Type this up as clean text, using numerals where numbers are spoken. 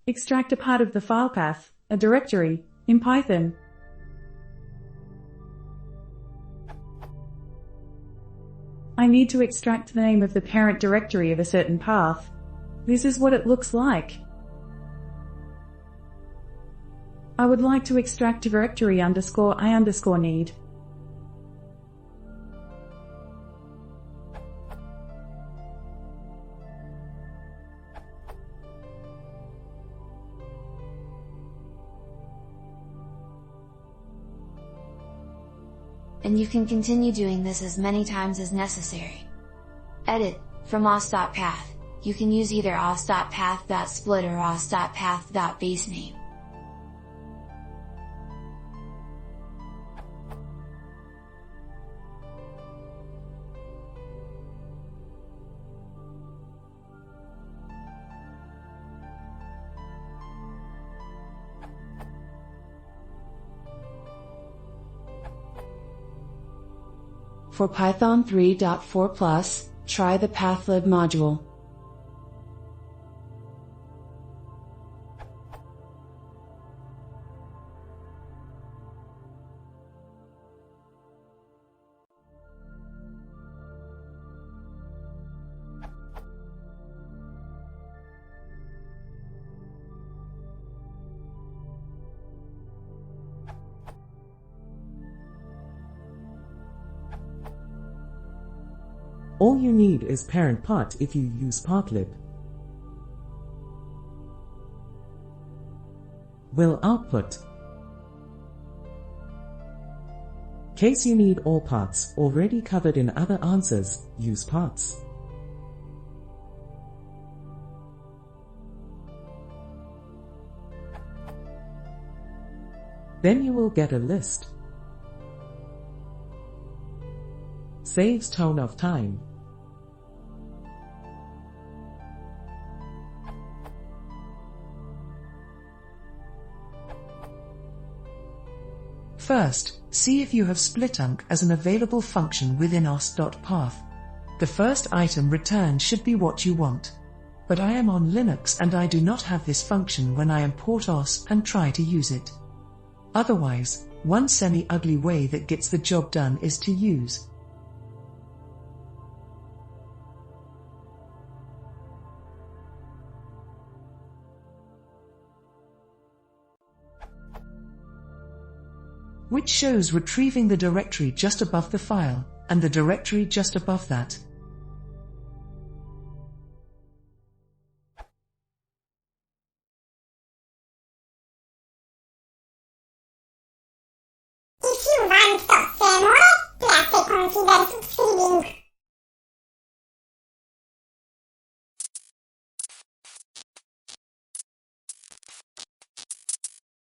Extract a part of the file path, a directory, in Python. I need to extract the name of the parent directory of a certain path. This is what it looks like. I would like to extract directory _I need. And you can continue doing this as many times as necessary. Edit, from os.path, you can use either os.path.split or os.path.basename. For Python 3.4+, try the pathlib module. All you need is parent part if you use pathlib. Will output. Case you need all parts already covered in other answers, use parts. Then you will get a list. Saves ton of time. First, see if you have splitunc as an available function within os.path. The first item returned should be what you want. But I am on Linux and I do not have this function when I import os and try to use it. Otherwise, one semi-ugly way that gets the job done is to use which shows retrieving the directory just above the file, and the directory just above that.